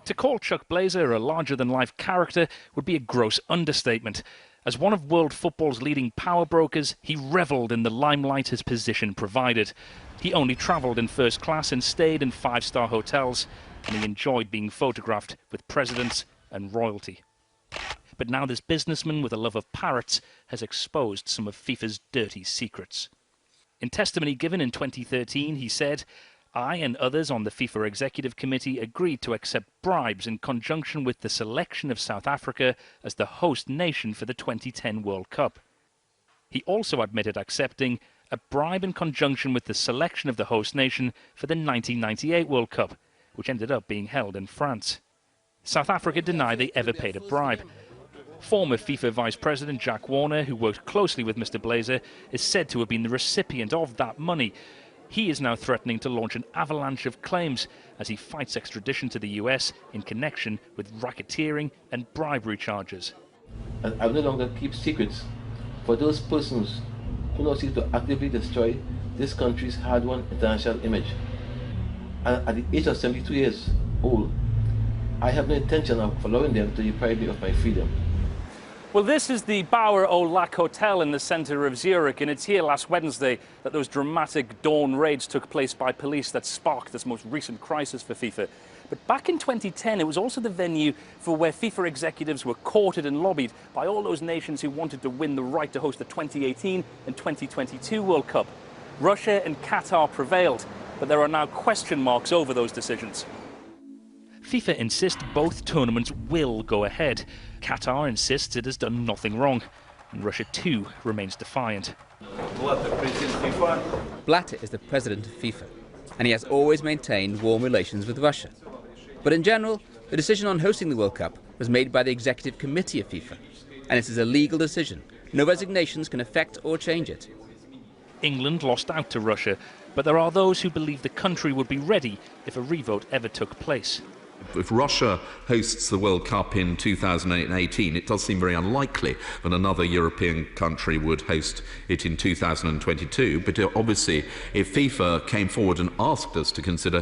To call Chuck Blazer a larger-than-life character would be a gross understatement. As one of world football's leading power brokers, he revelled in the limelight his position provided. He only travelled in first class and stayed in five-star hotels, and he enjoyed being photographed with presidents and royalty. But now this businessman with a love of parrots has exposed some of FIFA's dirty secrets. In testimony given in 2013, he said, "I and others on the FIFA Executive Committee agreed to accept bribes in conjunction with the selection of South Africa as the host nation for the 2010 World Cup." He also admitted accepting a bribe in conjunction with the selection of the host nation for the 1998 World Cup, which ended up being held in France. South Africa deny they ever paid a bribe. Former FIFA Vice President Jack Warner, who worked closely with Mr. Blazer, is said to have been the recipient of that money. He is now threatening to launch an avalanche of claims as he fights extradition to the US in connection with racketeering and bribery charges. And I will no longer keep secrets for those persons who now seek to actively destroy this country's hard-won international image. And at the age of 72 years old, I have no intention of allowing them to deprive me of my freedom. Well, this is the Bauer au Lac Hotel in the centre of Zurich, and it's here last Wednesday that those dramatic dawn raids took place by police that sparked this most recent crisis for FIFA. But back in 2010, it was also the venue for where FIFA executives were courted and lobbied by all those nations who wanted to win the right to host the 2018 and 2022 World Cup. Russia and Qatar prevailed, but there are now question marks over those decisions. FIFA insists both tournaments will go ahead. Qatar insists it has done nothing wrong. And Russia too remains defiant. Blatter is the president of FIFA, and he has always maintained warm relations with Russia. But in general, the decision on hosting the World Cup was made by the Executive Committee of FIFA, and it is a legal decision. No resignations can affect or change it. England lost out to Russia, but there are those who believe the country would be ready if a revote ever took place. If Russia hosts the World Cup in 2018, it does seem very unlikely that another European country would host it in 2022. But obviously, if FIFA came forward and asked us to consider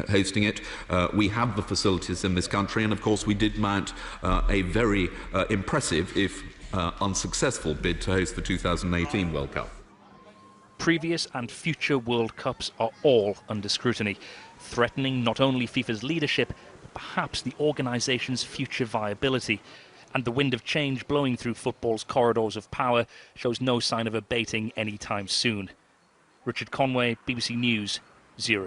hosting it, we have the facilities in this country, and of course we did mount a very impressive, if unsuccessful, bid to host the 2018 World Cup. Previous and future World Cups are all under scrutiny, threatening not only FIFA's leadership, but perhaps the organisation's future viability. And the wind of change blowing through football's corridors of power shows no sign of abating anytime soon. Richard Conway, BBC News, Zurich.